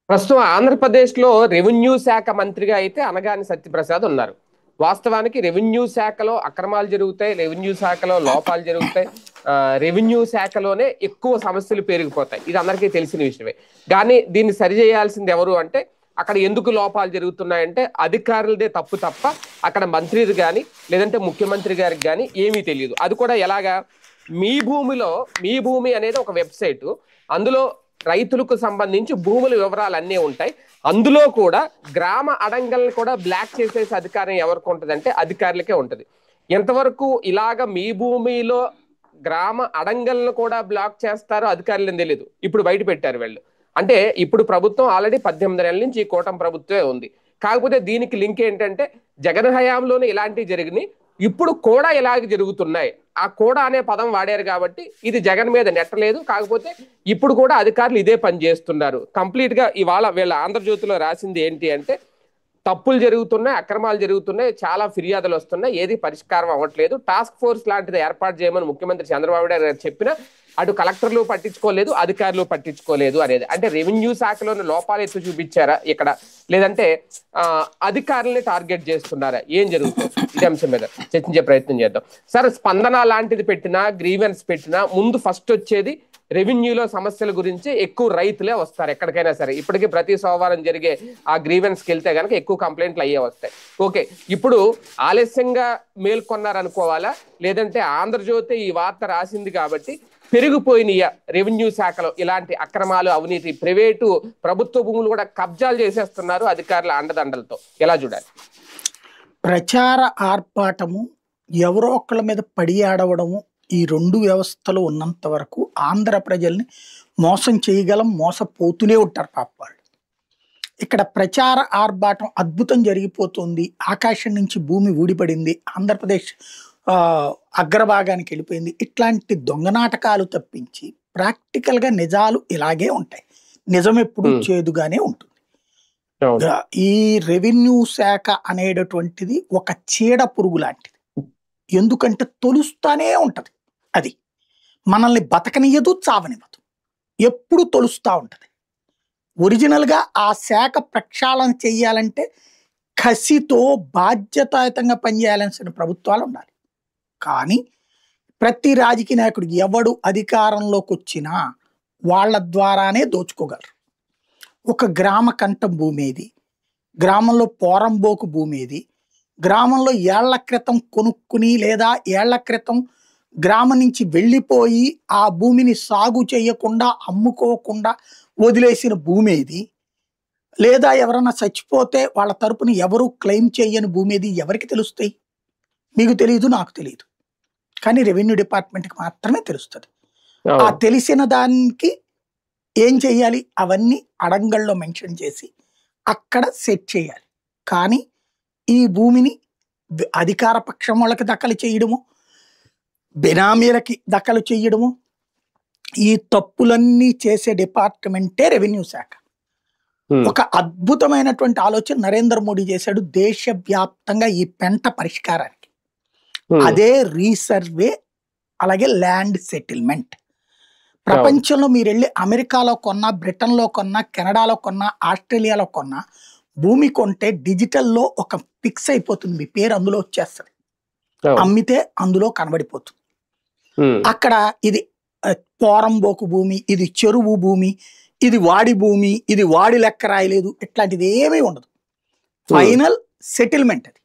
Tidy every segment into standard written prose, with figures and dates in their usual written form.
ప్రస్తుతం ఆంధ్రప్రదేశ్‌లో రెవెన్యూ శాఖ మంత్రిగా అయితే అనగాని సత్యప్రసాద్ ఉన్నారు. వాస్తవానికి రెవెన్యూ శాఖలో అక్రమాలు జరుగుతాయి. రెవెన్యూ శాఖలో లోపాలు జరుగుతాయి. రెవెన్యూ శాఖలోనే ఎక్కువ సమస్యలు పెరిగిపోతాయి. ఇది అందరికీ తెలిసిన విషయమే. కానీ దీన్ని సరిచేయాల్సింది ఎవరు అంటే అక్కడ ఎందుకు లోపాలు జరుగుతున్నాయంటే అధికారులదే తప్పు తప్ప అక్కడ మంత్రిది కానీ లేదంటే ముఖ్యమంత్రి గారికి కానీ ఏమీ తెలియదు. అది కూడా ఎలాగా మీ భూమిలో మీ భూమి అనేది ఒక వెబ్సైట్. అందులో రైతులకు సంబంధించి భూముల వివరాలు అన్నీ ఉంటాయి. అందులో కూడా గ్రామ అడంగల్ని కూడా బ్లాక్ చేసేసి అధికారం ఎవరికి ఉంటుంది అంటే అధికారులకే ఉంటుంది. ఎంతవరకు ఇలాగ మీ భూమిలో గ్రామ అడంగల్ని కూడా బ్లాక్ చేస్తారో అధికారులని తెలియదు. ఇప్పుడు బయట పెట్టారు వీళ్ళు. అంటే ఇప్పుడు ప్రభుత్వం ఆల్రెడీ 18 నెలల నుంచి ఈ కూటమి ప్రభుత్వమే ఉంది. కాకపోతే దీనికి లింక్ ఏంటంటే జగన్ హయాంలోనే ఇలాంటివి జరిగినాయి, ఇప్పుడు కూడా ఇలాగ జరుగుతున్నాయి. ఆ కూడా అనే పదం వాడారు కాబట్టి ఇది జగన్ మీద నెట్టలేదు. కాకపోతే ఇప్పుడు కూడా అధికారులు ఇదే పని చేస్తున్నారు. కంప్లీట్ గా ఇవాళ వీళ్ళ ఆంధ్రజ్యోతిలో రాసింది ఏంటి అంటే తప్పులు జరుగుతున్నాయి, అక్రమాలు జరుగుతున్నాయి, చాలా ఫిర్యాదులు వస్తున్నాయి, ఏది పరిష్కారం అవ్వట్లేదు. టాస్క్ ఫోర్స్ లాంటిది ఏర్పాటు చేయమని ముఖ్యమంత్రి చంద్రబాబు నాయుడు గారు చెప్పినా అటు కలెక్టర్లు పట్టించుకోలేదు, అధికారులు పట్టించుకోలేదు అనేది. అంటే రెవెన్యూ శాఖలోని లోపాలు ఎత్తు చూపించారా ఇక్కడ, లేదంటే అధికారుల్ని టార్గెట్ చేస్తున్నారా, ఏం జరుగుతుంది? ఇది అంశం మీద చర్చించే ప్రయత్నం చేద్దాం. సార్, స్పందన లాంటిది పెట్టినా, గ్రీవెన్స్ పెట్టినా ముందు ఫస్ట్ వచ్చేది రెవెన్యూలో సమస్యల గురించి ఎక్కువ రైతులే వస్తారు ఎక్కడికైనా సరే. ఇప్పటికీ ప్రతి సోమవారం జరిగే ఆ గ్రీవెన్స్కి వెళ్తే కనుక ఎక్కువ కంప్లైంట్లు అయ్యే వస్తాయి. ఓకే, ఇప్పుడు ఆలస్యంగా మేల్కొన్నారనుకోవాలా, లేదంటే ఆంధ్రజ్యోతి ఈ వార్త రాసింది కాబట్టి పెరిగిపోయినాయా రెవెన్యూ శాఖలో ఇలాంటి అక్రమాలు, అవినీతి, ప్రైవేటు ప్రభుత్వ భూములు కూడా కబ్జాలు చేసేస్తున్నారు అధికారుల అండదండలతో? ఎలా చూడాలి? ప్రచార ఆర్పాటము, ఎవరో ఒకళ్ళ మీద పడి ఆడవడము, ఈ రెండు వ్యవస్థలు ఉన్నంత వరకు ఆంధ్ర ప్రజల్ని మోసం చేయగలం, మోసపోతూనే ఉంటారు పాప వాళ్ళు. ఇక్కడ ప్రచార ఆర్భాటం అద్భుతం జరిగిపోతుంది. ఆకాశం నుంచి భూమి ఊడిపడింది, ఆంధ్రప్రదేశ్ అగ్రభాగానికి వెళ్ళిపోయింది. ఇట్లాంటి దొంగ నాటకాలు తప్పించి ప్రాక్టికల్గా నిజాలు ఇలాగే ఉంటాయి. నిజం ఎప్పుడు చేదుగానే ఉంటుంది. ఈ రెవెన్యూ శాఖ అనేటటువంటిది ఒక చీడ పురుగు లాంటిది. ఎందుకంటే తొలుస్తానే ఉంటది. అది మనల్ని బతకనియదు, చావనివ్వదు, ఎప్పుడు తొలుస్తూ ఉంటుంది. ఒరిజినల్గా ఆ శాఖ ప్రక్షాళన చెయ్యాలంటే కసితో బాధ్యతాయుతంగా పనిచేయాల్సిన ప్రభుత్వాలు ఉండాలి. కానీ ప్రతి రాజకీయ నాయకుడు ఎవడు అధికారంలోకి వచ్చినా వాళ్ళ ద్వారానే దోచుకోగలరు. ఒక గ్రామ కంఠం భూమి ఏది, గ్రామంలో పోరంబోకు భూమి ఏది, గ్రామంలో ఏళ్ల క్రితం కొనుక్కుని లేదా ఏళ్ల క్రితం గ్రామం నుంచి వెళ్ళిపోయి ఆ భూమిని సాగు చేయకుండా అమ్ముకోకుండా వదిలేసిన భూమి ఏది, లేదా ఎవరన్నా చచ్చిపోతే వాళ్ళ తరపున ఎవరు క్లెయిమ్ చేయని భూమి ఏది, ఎవరికి తెలుస్తాయి? మీకు తెలియదు, నాకు తెలియదు, కానీ రెవెన్యూ డిపార్ట్మెంట్కి మాత్రమే తెలుస్తుంది. ఆ తెలిసిన దానికి ఏం చెయ్యాలి? అవన్నీ అడంగల్లో మెన్షన్ చేసి అక్కడ సెట్ చేయాలి. కానీ ఈ భూమిని అధికార పక్షం వాళ్ళకి దఖలు చేయడము, బెనామీలకి దఖలు చేయడము, ఈ తప్పులన్నీ చేసే డిపార్ట్మెంటే రెవెన్యూ శాఖ. ఒక అద్భుతమైనటువంటి ఆలోచన నరేంద్ర మోడీ చేశాడు దేశవ్యాప్తంగా ఈ పెంట పరిష్కారానికి. అదే రీసర్వే, అలాగే ల్యాండ్ సెటిల్మెంట్. ప్రపంచంలో మీరు వెళ్ళి అమెరికాలో కొన్నా, బ్రిటన్లో కొన్నా, కెనడాలో కొన్నా, ఆస్ట్రేలియాలో కొన్నా భూమి కొంటే డిజిటల్లో ఒక ఫిక్స్ అయిపోతుంది, మీ పేరు అందులో వచ్చేస్తుంది, అమ్మితే అందులో కనబడిపోతుంది. అక్కడ ఇది పోరంబోకు భూమి, ఇది చెరువు భూమి, ఇది వాడి భూమి, ఇది వాడి లెక్క రాయలేదు, ఇట్లాంటిది ఏమీ ఉండదు. ఫైనల్ సెటిల్మెంట్ అది.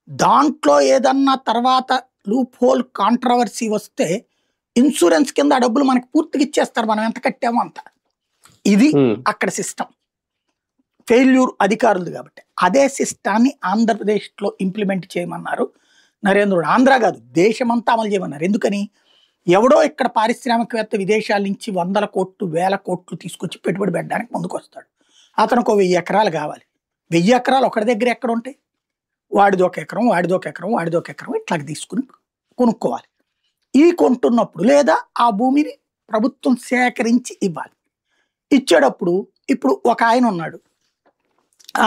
దాంట్లో ఏదన్నా తర్వాత లూప్ హోల్ కాంట్రవర్సీ వస్తే ఇన్సూరెన్స్ కింద ఆ డబ్బులు మనకి పూర్తిగా ఇచ్చేస్తారు, మనం ఎంత కట్టామో అంత. ఇది అక్కడ సిస్టమ్. ఫెయిల్యూర్ అధికారులు కాబట్టి అదే సిస్టాన్ని ఆంధ్రప్రదేశ్లో ఇంప్లిమెంట్ చేయమన్నారు నరేంద్రుడు. ఆంధ్ర కాదు, దేశమంతా అమలు చేయమన్నారు. ఎందుకని? ఎవడో ఇక్కడ పారిశ్రామికవేత్త విదేశాల నుంచి 100 కోట్లు 1000 కోట్లు తీసుకొచ్చి పెట్టుబడి పెట్టడానికి ముందుకు వస్తాడు. అతనికి 1000 ఎకరాలు కావాలి. 1000 ఎకరాలు ఒకటి దగ్గర ఎక్కడ ఉంటాయి? వాడిది 1 ఎకరం, వాడిది 1 ఎకరం, వాడిది 1 ఎకరం, ఇట్లా తీసుకుని కొనుక్కోవాలి. ఈ కొంటున్నప్పుడు లేదా ఆ భూమిని ప్రభుత్వం సేకరించి ఇవ్వాలి. ఇచ్చేటప్పుడు ఇప్పుడు ఒక ఆయన ఉన్నాడు,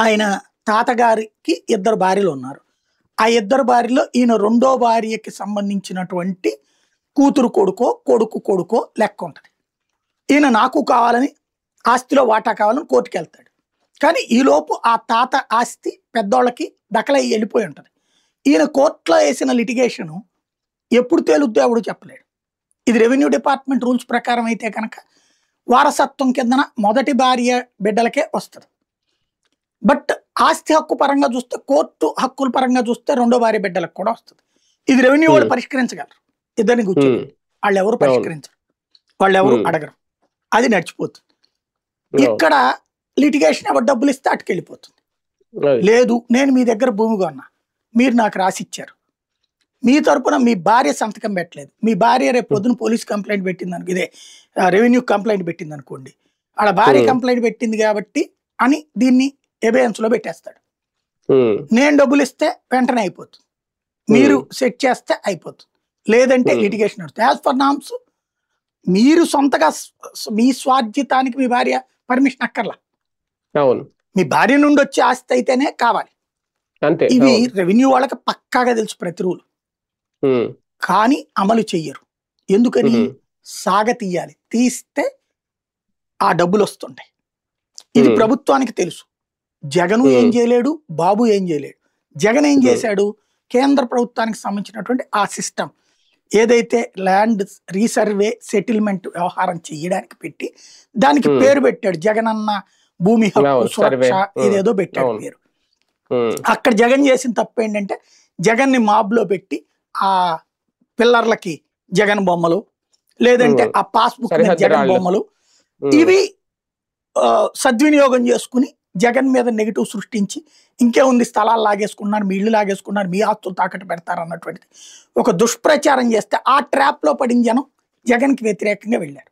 ఆయన తాతగారికి 2 భార్యలు ఉన్నారు. ఆ 2 భార్యలో ఈయన 2వ భార్యకి సంబంధించినటువంటి కూతురు కొడుకో కొడుకో లెక్క ఉంటుంది. ఈయన నాకు కావాలని ఆస్తిలో వాటా కావాలని కోర్టుకు వెళ్తాడు. కానీ ఈలోపు ఆ తాత ఆస్తి పెద్దోళ్ళకి దఖలై వెళ్ళిపోయి ఉంటుంది. ఈయన కోర్టులో వేసిన లిటిగేషను ఎప్పుడు తేలుద్దో ఎవడు చెప్పలేడు. ఇది రెవెన్యూ డిపార్ట్మెంట్ రూల్స్ ప్రకారం అయితే కనుక వారసత్వం కిందన మొదటి భార్య బిడ్డలకే వస్తుంది. బట్ ఆస్తి హక్కు పరంగా చూస్తే, కోర్టు హక్కుల పరంగా చూస్తే రెండో భార్య బిడ్డలకు కూడా వస్తుంది. ఇది రెవెన్యూ వాళ్ళు పరిష్కరించగలరు. ఇద్దరిని కూర్చొని వాళ్ళు ఎవరు పరిష్కరించరు, వాళ్ళు ఎవరు అడగరు, అది నడిచిపోతుంది. ఇక్కడ లిటిగేషన్ ఎవరు డబ్బులు ఇస్తే అటుకెళ్ళిపోతుంది. లేదు, నేను మీ దగ్గర భూమి కొన్నా, మీరు నాకు రాసిచ్చారు, మీ తరపున మీ భార్య సంతకం పెట్టలేదు, మీ భార్య రేపు పొద్దున పోలీస్ కంప్లైంట్ పెట్టింది అనుకో, ఇదే రెవెన్యూ కంప్లైంట్ పెట్టింది అనుకోండి, వాళ్ళ భార్య కంప్లైంట్ పెట్టింది కాబట్టి అని దీన్ని ఎబియన్స్ లో పెట్టేస్తాడు. నేను డబ్బులు ఇస్తే వెంటనే అయిపోతుంది, మీరు సెట్ చేస్తే అయిపోతుంది, లేదంటే లిటిగేషన్ నడుస్తుంది. యాజ్ ఫర్ నామ్స్ మీరు సొంతగా మీ స్వార్జితానికి మీ భార్య పర్మిషన్ అక్కర్లా, మీ భార్య నుండి వచ్చే ఆస్తి అయితేనే కావాలి. ఇవి రెవెన్యూ వాళ్ళకి పక్కాగా తెలుసు ప్రతి రూల్, కానీ అమలు చెయ్యరు. ఎందుకని? సాగతీయాలి, తీస్తే ఆ డబ్బులు వస్తుంటాయి. ఇది ప్రభుత్వానికి తెలుసు. జగను ఏం చేయలేడు, బాబు ఏం చేయలేడు. జగన్ ఏం చేశాడు? కేంద్ర ప్రభుత్వానికి సంబంధించినటువంటి ఆ సిస్టమ్ ఏదైతే ల్యాండ్ రీసర్వే సెటిల్మెంట్ వ్యవహారం చేయడానికి పెట్టి దానికి పేరు పెట్టాడు, జగనన్న భూమి హక్కు సురక్ష ఇదేదో పెట్టాడు పేరు. అక్కడ జగన్ చేసిన తప్పు ఏంటంటే జగన్ ని మాబ్ లో పెట్టి ఆ పిల్లర్లకి జగన్ బొమ్మలు, లేదంటే ఆ పాస్బుక్ జగన్ బొమ్మలు, ఇవి సద్వినియోగం చేసుకుని జగన్ మీద నెగిటివ్ సృష్టించి ఇంకేముంది స్థలాలు లాగేసుకున్నారు, మీ ఇళ్ళు లాగేసుకున్నారు, మీ ఆస్తులు తాకట్టు పెడతారు అన్నటువంటిది ఒక దుష్ప్రచారం చేస్తే ఆ ట్రాప్ లో పడిన జనం జగన్ కి వ్యతిరేకంగా వెళ్ళారు.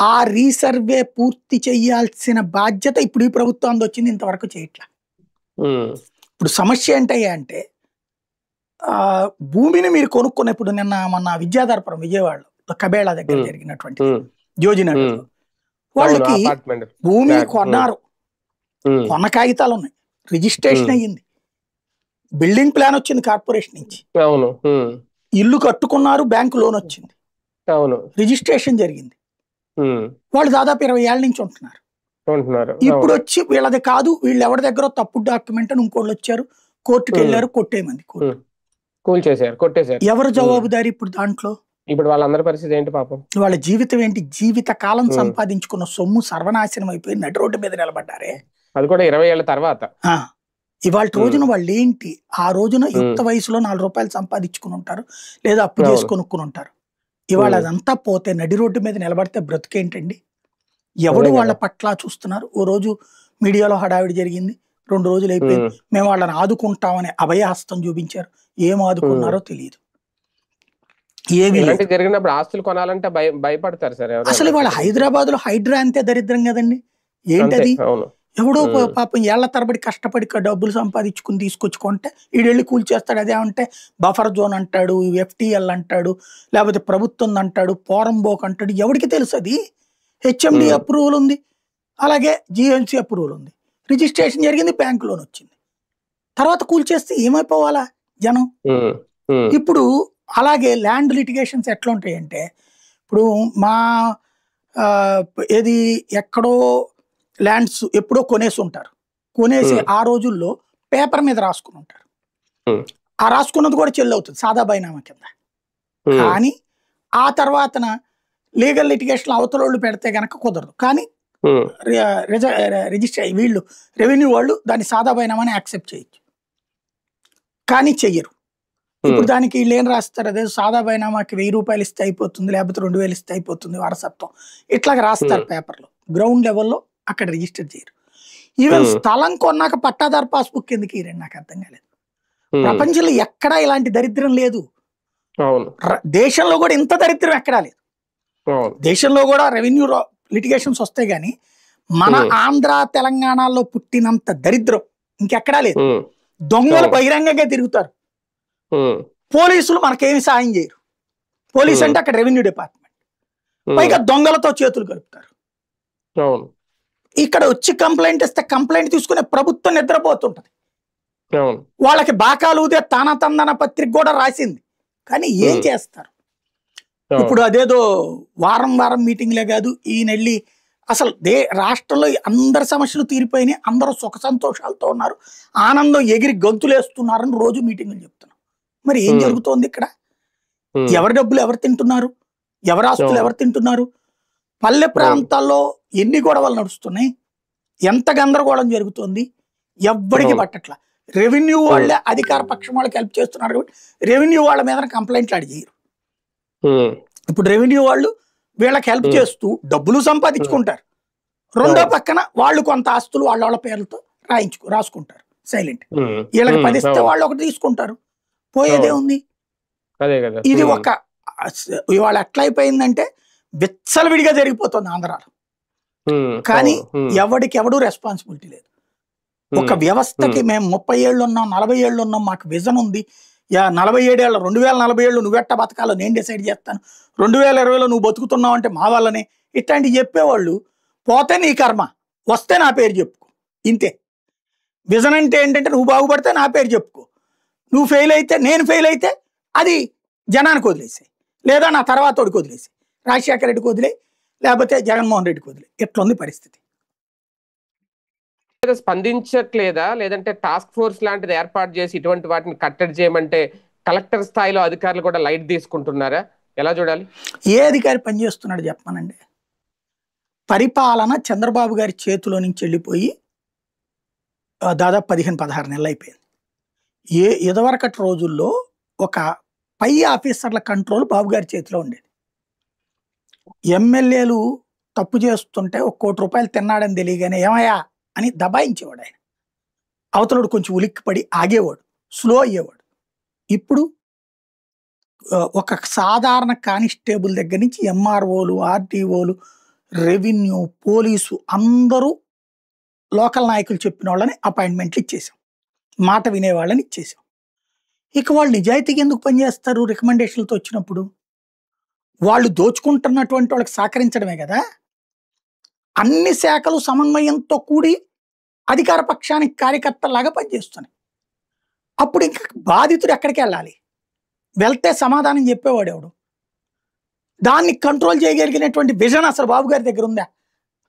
ఆ రీసర్వే పూర్తి చేయాల్సిన బాధ్యత ఇప్పుడు ఈ ప్రభుత్వం వచ్చింది, ఇంతవరకు చేయట్లా. ఇప్పుడు సమస్య ఏంటయ్యా అంటే భూమిని మీరు కొనుక్కున్నప్పుడు నిన్న మన విద్యాధరపురం విజయవాడలో కబేళా దగ్గర జరిగినటువంటి యోజనగర్లో వాళ్ళకి భూమి కొన్నారు, కొన్న కాగితాలు ఉన్నాయి, రిజిస్ట్రేషన్ అయ్యింది, బిల్డింగ్ ప్లాన్ వచ్చింది కార్పొరేషన్ నుంచి, ఇల్లు కట్టుకున్నారు, బ్యాంకు లోన్ వచ్చింది, రిజిస్ట్రేషన్ జరిగింది. వాళ్ళు దాదాపు 20 ఏళ్ల నుంచి ఉంటున్నారు. ఇప్పుడు వచ్చి వీళ్ళది కాదు, వీళ్ళు ఎవరి దగ్గర తప్పుడు డాక్యుమెంట్ అని ఇంకోళ్ళు వచ్చారు, కోర్టుకు వెళ్ళారు, కొట్టేయమంది కొట్టేశారు. ఎవరు జవాబుదారి ఇప్పుడు దాంట్లో? ఇప్పుడు వాళ్ళందరి పరిస్థితి ఏంటి పాపం? వాళ్ళ జీవితం ఏంటి? జీవిత కాలం సంపాదించుకున్న సొమ్ము సర్వనాశనం అయిపోయి నడి రోడ్డు మీద నిలబడ్డారే, అది కూడా 20 ఏళ్ల తర్వాత. ఇవాళ రోజున వాళ్ళు ఏంటి, ఆ రోజున యుక్త వయసులో 4 రూపాయలు సంపాదించుకుని ఉంటారు, లేదా అప్పు చేసుకొనుక్కుని ఉంటారు. ఇవాళ అదంతా పోతే నడి రోడ్డు మీద నిలబడితే బ్రతుకేంటండి? ఎవడు వాళ్ళ పట్ల చూస్తున్నారు? ఓ రోజు మీడియాలో హడావిడి జరిగింది, 2 రోజులు అయిపోయింది, మేము వాళ్ళని ఆదుకుంటామని అభయహస్తం చూపించారు, ఏం ఆదుకున్నారో తెలియదు. ఏమి జరిగినప్పుడు ఆస్తులు కొనాలంటే భయపడతారు సార్. అసలు వాళ్ళ హైదరాబాద్ లో హైడ్రా అంతే దరిద్రం కదండి. ఏంటది? ఎవడో పాపం ఏళ్ల తరబడి కష్టపడి డబ్బులు సంపాదించుకుని తీసుకొచ్చుకుంటే ఈడెళ్ళి కూల్చేస్తాడు. అదేమంటే బఫర్ జోన్ అంటాడు, ఎఫ్టీఎల్ అంటాడు, లేకపోతే ప్రభుత్వం అంటాడు, పోరంబోక్ అంటాడు. ఎవరికి తెలుసు? అది హెచ్ఎండి అప్రూవల్ ఉంది, అలాగే జిఎంసి అప్రూవల్ ఉంది, రిజిస్ట్రేషన్ జరిగింది, బ్యాంక్ లోన్ వచ్చింది. తర్వాత కూల్చేస్తే ఏమైపోవాలా జనం? ఇప్పుడు అలాగే ల్యాండ్ లిటిగేషన్స్ ఎట్లా ఉంటాయంటే, ఇప్పుడు మా ఏది ఎక్కడో ల్యాండ్స్ ఎప్పుడో కొనేసి ఉంటారు, కొనేసి ఆ రోజుల్లో పేపర్ మీద రాసుకుని ఉంటారు, ఆ రాసుకున్నది కూడా చెల్లి అవుతుంది సాదా బైనామా కింద. కానీ ఆ తర్వాతన లీగల్ లిటిగేషన్ అవతలోళ్ళు పెడితే గనక కుదరదు. కానీ రిజిస్టర్ వీళ్ళు రెవెన్యూ వాళ్ళు దాన్ని సాదా బైనామాని యాక్సెప్ట్ చేయొచ్చు, కానీ చెయ్యరు. ఇప్పుడు దానికి వీళ్ళు ఏం రాస్తారు? అదే సాదా బైనామాకి 1000 రూపాయలు ఇస్తే అయిపోతుంది, లేకపోతే 2000 ఇస్తే అయిపోతుంది వారసత్వం, ఇట్లాగ రాస్తారు పేపర్లో. గ్రౌండ్ లెవెల్లో అక్కడ రిజిస్టర్ చేయరు. ఈవెన్ స్థలం కొన్నాక పట్టాదారు పాస్బుక్ ఎందుకు ఇరండి నాకు అర్థం కాలేదు. ప్రపంచంలో ఎక్కడా ఇలాంటి దరిద్రం లేదు, దేశంలో కూడా ఇంత దరిద్రం ఎక్కడా లేదు. దేశంలో కూడా రెవెన్యూ లిటిగేషన్స్ వస్తాయి, కానీ మన ఆంధ్ర తెలంగాణలో పుట్టినంత దరిద్రం ఇంకెక్కడా లేదు. దొంగలు బహిరంగంగా తిరుగుతారు, పోలీసులు మనకేమి సాయం చేయరు. పోలీస్ అంటే అక్కడ రెవెన్యూ డిపార్ట్మెంట్, పైగా దొంగలతో చేతులు కలుపుతారు. ఇక్కడ వచ్చి కంప్లైంట్ ఇస్తే కంప్లైంట్ తీసుకునే ప్రభుత్వం నిద్రపోతుంటది. వాళ్ళకి బాకాలు ఊదే తానతందన పత్రిక కూడా రాసింది, కానీ ఏం చేస్తారు? ఇప్పుడు అదేదో వారం వారం మీటింగ్లే కాదు, ఈయన వెళ్ళి అసలు రాష్ట్రంలో అందరి సమస్యలు తీరిపోయినాయి, అందరూ సుఖ సంతోషాలతో ఉన్నారు, ఆనందం ఎగిరి గంతులేస్తున్నారని రోజు మీటింగులు చెప్తున్నాం. మరి ఏం జరుగుతోంది ఇక్కడ? ఎవరి డబ్బులు ఎవరు తింటున్నారు? ఎవరి ఆస్తులు ఎవరు తింటున్నారు? పల్లె ప్రాంతాల్లో ఎన్ని గొడవలు నడుస్తున్నాయి, ఎంత గందరగోళం జరుగుతోంది, ఎవ్వడికి పట్టట్ల. రెవెన్యూ వాళ్ళే అధికార పక్షం వాళ్ళకి హెల్ప్ చేస్తున్నారు కాబట్టి రెవెన్యూ వాళ్ళ మీద కంప్లైంట్లు అడిగారు. ఇప్పుడు రెవెన్యూ వాళ్ళు వీళ్ళకి హెల్ప్ చేస్తూ డబ్బులు సంపాదించుకుంటారు, రెండో పక్కన వాళ్ళు కొంత ఆస్తులు వాళ్ళ వాళ్ళ పేర్లతో రాసుకుంటారు సైలెంట్. వీళ్ళకి 10 ఇస్తే వాళ్ళు ఒకటి తీసుకుంటారు, పోయేదే ఉంది. ఇది ఒక ఇవాళ ఎట్లా అయిపోయిందంటే విచ్చలవిడిగా జరిగిపోతుంది ఆంధ్రాలో. కానీ ఎవడికెవడూ రెస్పాన్సిబిలిటీ లేదు. ఒక వ్యవస్థకి మేము 30 ఏళ్ళు ఉన్నాం, 40 ఏళ్ళు ఉన్నాం, మాకు విజన్ ఉంది, 47 ఏళ్ళు 2047 నువ్వెట్ట బతకాలో నేను డిసైడ్ చేస్తాను, 2020లో నువ్వు బతుకుతున్నావు అంటే మా వల్లనే, ఇట్లాంటివి చెప్పేవాళ్ళు పోతే నీ కర్మ, వస్తే నా పేరు చెప్పుకో, ఇంతే. విజన్ అంటే ఏంటంటే నువ్వు బాగుపడితే నా పేరు చెప్పుకో, నువ్వు ఫెయిల్ అయితే నేను ఫెయిల్ అయితే అది జనానికి వదిలేసాయి, లేదా నా తర్వాత వాడికి వదిలేసాయి, రాజశేఖర రెడ్డికి వదిలే, లేకపోతే జగన్మోహన్ రెడ్డికి వదిలే, ఎట్లుంది పరిస్థితి. స్పందించట్లేదా? లేదంటే టాస్క్ ఫోర్స్ లాంటిది ఏర్పాటు చేసి ఇటువంటి వాటిని కట్టడి చేయమంటే కలెక్టర్ స్థాయిలో అధికారులు కూడా లైట్ తీసుకుంటున్నారా? ఎలా చూడాలి? ఏ అధికారి పనిచేస్తున్నాడు చెప్పానండి? పరిపాలన చంద్రబాబు గారి చేతిలో నుంచి వెళ్ళిపోయి దాదాపు 15-16 నెలలు అయిపోయింది. ఇదివరకటి రోజుల్లో ఒక పై ఆఫీసర్ల కంట్రోల్ బాబు గారి చేతిలో ఉండేది. ఎమ్మెల్యేలు తప్పు చేస్తుంటే 1 కోటి రూపాయలు తిన్నాడని తెలియగానే ఏమయ్యా అని దబాయించేవాడు ఆయన. అవతలుడు కొంచెం ఉలిక్కిపడి ఆగేవాడు, స్లో అయ్యేవాడు. ఇప్పుడు ఒక సాధారణ కానిస్టేబుల్ దగ్గర నుంచి ఎంఆర్ఓలు, ఆర్టీఓలు, రెవెన్యూ, పోలీసు అందరూ లోకల్ నాయకులు చెప్పిన వాళ్ళని అపాయింట్మెంట్లు ఇచ్చేసాం, మాట వినేవాళ్ళని ఇచ్చేసాం. ఇక వాళ్ళు నిజాయితీగా ఎందుకు పనిచేస్తారు? రికమెండేషన్లతో వచ్చినప్పుడు వాళ్ళు దోచుకుంటున్నటువంటి వాళ్ళకి సహకరించడమే కదా. అన్ని శాఖలు సమన్వయంతో కూడి అధికార పక్షానికి కార్యకర్తలాగా పనిచేస్తున్నాయి. అప్పుడు ఇంకా బాధితుడు ఎక్కడికి వెళ్ళాలి? వెళ్తే సమాధానం చెప్పేవాడు ఎవడు? దాన్ని కంట్రోల్ చేయగలిగినటువంటి విజన్ అసలు బాబు గారి దగ్గర ఉందా?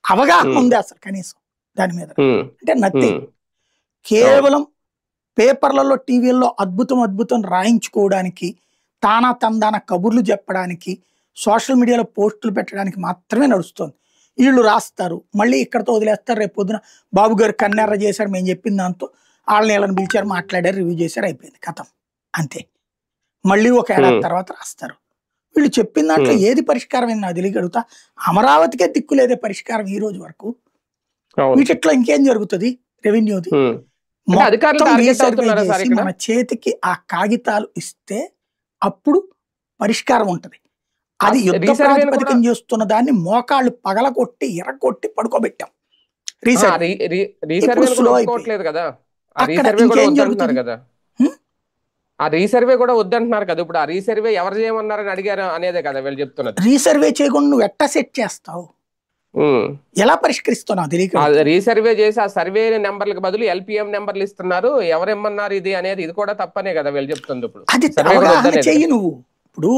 అవగాహన ఉందా అసలు కనీసం దాని మీద? అంటే నథింగ్. కేవలం పేపర్లలో, టీవీల్లో అద్భుతం రాయించుకోవడానికి, తానా తందాన కబుర్లు చెప్పడానికి, సోషల్ మీడియాలో పోస్టులు పెట్టడానికి మాత్రమే నడుస్తుంది. వీళ్ళు రాస్తారు, మళ్ళీ ఇక్కడతో వదిలేస్తారు, రేపు పొద్దున బాబు గారు కన్నెర్ర చేశారు మేము చెప్పిన దాంతో, వాళ్ళని వీళ్ళని పిలిచారు, మాట్లాడారు, రివ్యూ చేశారు, అయిపోయింది, కథం, అంతే. మళ్ళీ ఒక ఏడాది తర్వాత రాస్తారు. వీళ్ళు చెప్పిన దాంట్లో ఏది పరిష్కారమైంది నాకు తెలియగలుగుతా. అమరావతికే దిక్కులేదే పరిష్కారం ఈ రోజు వరకు. వీటిట్లో ఇంకేం జరుగుతుంది? రెవెన్యూది మన చేతికి ఆ కాగితాలు ఇస్తే అప్పుడు పరిష్కారం ఉంటది. అది యుద్ధ ప్రాతిపదికన చేస్తున్న దాన్ని మోకాళ్ళు పగలగొట్టి ఎర్రగొట్టి పడుకోబెట్టాం. ఆ రీసర్వే కూడా వద్దంటున్నారు కదా. ఇప్పుడు ఆ రీసర్వే ఎవరు చేయమన్నారని అడిగారు అనేదే కదా వీళ్ళు చెప్తున్నారు. రీసర్వే చేయకుండా నువ్వు ఎట్టా సెట్ చేస్తావు, ఎలా పరిష్కరిస్తున్నావు తెలియక. రీసర్వే చేసి ఆ సర్వే నెంబర్లకు బదులు LPM నెంబర్లు ఇస్తున్నారు, ఎవరేమన్నారు ఇది అనేది, ఇది కూడా తప్పనే కదా వీళ్ళు చెప్తుంది. ఇప్పుడు అది అవగాహన చెయ్యి నువ్వు. ఇప్పుడు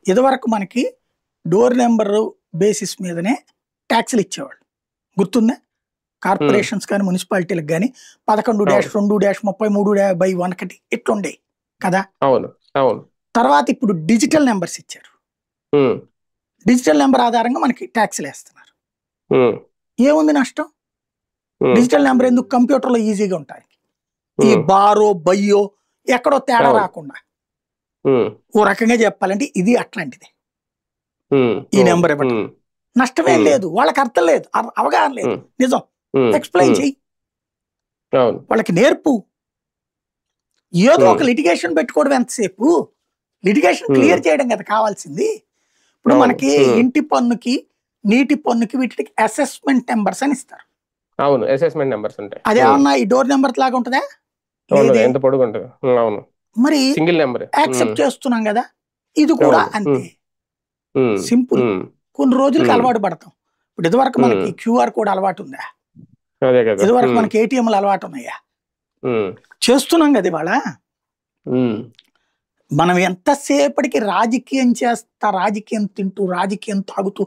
ఇదివరకు మనకి డోర్ నెంబర్ బేసిస్ మీదనే ట్యాక్స్లు ఇచ్చేవాళ్ళు, గుర్తుందా? కార్పొరేషన్స్ కానీ మున్సిపాలిటీలకు కానీ 11-2-33/1 ఇట్లుండే కదా. అవును అవును. తర్వాత ఇప్పుడు డిజిటల్ నెంబర్స్ ఇచ్చారు. డిజిటల్ నెంబర్ ఆధారంగా మనకి ట్యాక్స్లు వేస్తున్నారు. ఏముంది నష్టం? డిజిటల్ నెంబర్ ఎందుకు? కంప్యూటర్లో ఈజీగా ఉంటాయి. ఈ బారో బయ్యో ఎక్కడో తేడా రాకుండా, ఓ రకంగా చెప్పాలంటే ఇది అట్లాంటిది. ఈ నెంబర్ ఇవ్వడం నష్టమేం లేదు, వాళ్ళకి అర్థం లేదు, అవగాహన లేదు. నిజం, ఎక్స్ప్లెయిన్ చెయ్యి, వాళ్ళకి నేర్పు. ఏదో ఒక లిటిగేషన్ పెట్టుకోవడం ఎంతసేపు? లిటిగేషన్ క్లియర్ చేయడం కదా కావాల్సింది. ఇప్పుడు మనకి ఇంటి పన్నుకి, నీటి పన్నుకి, వీటికి అసెస్మెంట్ నెంబర్స్ అని ఇస్తారు. అవును, అసెస్మెంట్ నెంబర్స్ ఉంటాయి. అదేమన్నా ఈ డోర్ నెంబర్ లాగా ఉంటుందా? మరి సింగిల్ నెంబర్ యాక్సెప్ట్ చేస్తున్నాం కదా. ఇది కూడా అంతే సింపుల్. కొన్ని రోజులకి అలవాటు పడతాం. ఇప్పుడు ఇదివరకు మనకి QR కోడ్ అలవాటు ఉందా? ఇదివరకు మనకి ATMలు అలవాటు ఉన్నాయా? చేస్తున్నాం కదా ఇవాళ. మనం ఎంతసేపటికి రాజకీయం చేస్తా, రాజకీయం తింటూ, రాజకీయం తాగుతూ,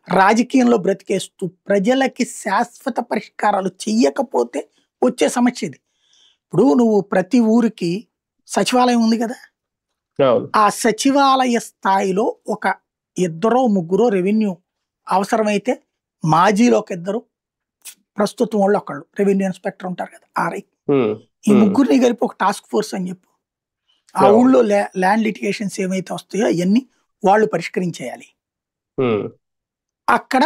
రాజకీయంలో బ్రతికేస్తూ ప్రజలకి శాశ్వత పరిష్కారాలు చెయ్యకపోతే వచ్చే సమస్య ఇది. ఇప్పుడు నువ్వు ప్రతి ఊరికి సచివాలయం ఉంది కదా, అవును. ఆ సచివాలయ స్థాయిలో ఒక 2-3 రెవెన్యూ అవసరమైతే మాజీలో ఒక 2, ప్రస్తుతం వాళ్ళు ఒకళ్ళు రెవెన్యూ ఇన్స్పెక్టర్ ఉంటారు కదా, ఆర్ఐ. ఈ ముగ్గురిని కలిపి ఒక టాస్క్ ఫోర్స్ అని చెప్పు. ఆ ఊళ్ళో ల్యాండ్ లిటిగేషన్స్ ఏమైతే వస్తాయో అవన్నీ వాళ్ళు పరిష్కరించేయాలి. అక్కడ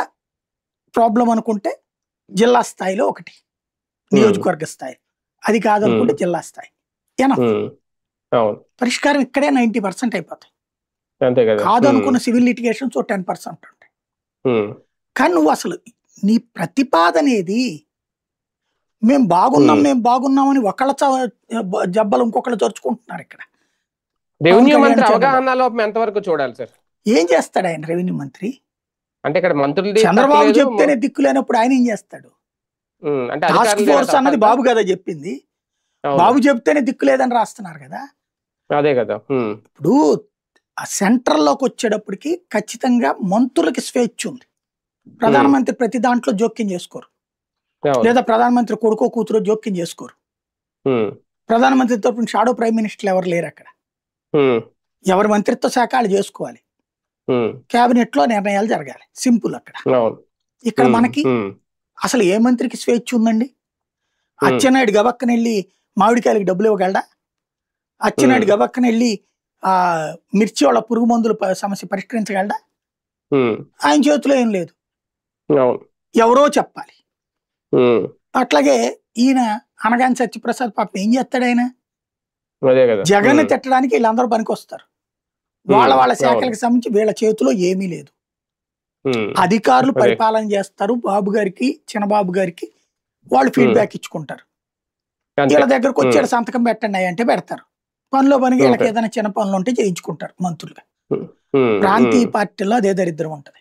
ప్రాబ్లం అనుకుంటే జిల్లా స్థాయిలో ఒకటి, నియోజకవర్గ స్థాయి, అది కాదనుకుంటే జిల్లా స్థాయి. పరిష్కారం ఇక్కడే 90% అయిపోతాయి. కాదనుకున్న సివిల్ లిటిగేషన్స్ 10% ఉంటాయి. కానీ నువ్వు అసలు నీ ప్రతిపాదనేది మేము బాగున్నామని ఒకళ్ళ జబ్బలు ఇంకొకళ్ళు జరుచుకుంటున్నారు. ఇక్కడ రెవెన్యూ మంత్రి అవగాహన లోపం ఎంతవరకు చూడాలి సార్? ఏం చేస్తాడు ఆయన రెవెన్యూ మంత్రి? అంటే ఇక్కడ మంత్రులు చంద్రబాబు చెప్తేనే దిక్కు లేనప్పుడు ఆయన ఏం చేస్తాడు? టాస్క్ ఫోర్స్ అన్నది బాబు కదా చెప్పింది, బాబు చెప్తేనే దిక్కు లేదని రాస్తున్నారు కదా. అదే కదా. ఇప్పుడు ఆ సెంట్రల్లోకి వచ్చేటప్పటికి ఖచ్చితంగా మంత్రులకి స్వేచ్ఛ ఉంది. ప్రధానమంత్రి ప్రతి దాంట్లో జోక్యం చేసుకోరు, లేదా ప్రధానమంత్రి కొడుకో కూతురు జోక్యం చేసుకోరు. ప్రధానమంత్రి తరపున షాడో ప్రైమ్ మినిస్టర్లు ఎవరు లేరు అక్కడ. ఎవరి మంత్రిత్వ శాఖ వాళ్ళు చేసుకోవాలి, కేబినెట్ లో నిర్ణయాలు జరగాలి, సింపుల్. అక్కడ ఇక్కడ మనకి అసలు ఏ మంత్రికి స్వేచ్ఛ ఉందండి? అచ్చెన్నాయుడు గబక్కన వెళ్ళి మామిడికాయలకి డబ్బులు ఇవ్వగలడా? అచ్చెన్నాయుడు గబక్కన వెళ్ళి మిర్చి వాళ్ళ పురుగు మందుల సమస్య పరిష్కరించగలడా? ఆయన చేతిలో ఏం లేదు, ఎవరో చెప్పాలి. అట్లాగే ఈయన అనగాని సత్యప్రసాద్ పాపం ఏం చేస్తాడు? ఆయన జగన్ తిట్టడానికి వీళ్ళందరూ పనికి వస్తారు. వాళ్ళ శాఖలకు సంబంధించి వీళ్ళ చేతిలో ఏమీ లేదు. అధికారులు పరిపాలన చేస్తారు, బాబు గారికి చిన్నబాబు గారికి వాళ్ళు ఫీడ్బ్యాక్ ఇచ్చుకుంటారు. వీళ్ళ దగ్గరకు వచ్చాడు సంతకం పెట్టండి అంటే పెడతారు. పనిలో పనికి వీళ్ళకి ఏదైనా చిన్న పనులు ఉంటే చేయించుకుంటారు మంత్రులుగా. ప్రాంతీయ పార్టీలో అదే దరిద్రం ఉంటది.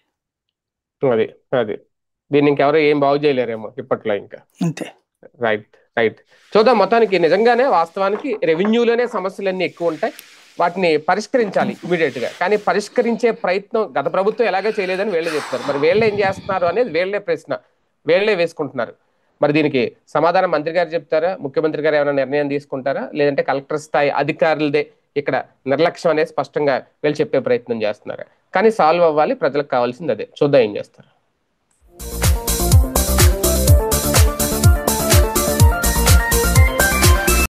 దీన్ని ఇంకెవరో ఏం బాగు చేయలేరేమో ఇప్పట్లో ఇంకా. అంతే. రైట్. చూద్దాం. మొత్తానికి నిజంగానే వాస్తవానికి రెవెన్యూలోనే సమస్యలన్నీ ఎక్కువ ఉంటాయి, వాటిని పరిష్కరించాలి ఇమీడియట్ గా. కానీ పరిష్కరించే ప్రయత్నం గత ప్రభుత్వం ఎలాగే చేయలేదని వీళ్ళే చెప్తారు. మరి వీళ్ళే ఏం చేస్తున్నారు అనేది వీళ్ళే ప్రశ్న, వీళ్ళే వేసుకుంటున్నారు. మరి దీనికి సమాధానం మంత్రి గారు చెప్తారా, ముఖ్యమంత్రి గారు ఏమైనా నిర్ణయం తీసుకుంటారా, లేదంటే కలెక్టర్ స్థాయి అధికారులదే ఇక్కడ నిర్లక్ష్యం అనేది స్పష్టంగా వీళ్ళు చెప్పే ప్రయత్నం చేస్తున్నారు. కానీ సాల్వ్ అవ్వాలి, ప్రజలకు కావాల్సింది అదే. చూద్దాం ఏం చేస్తారు.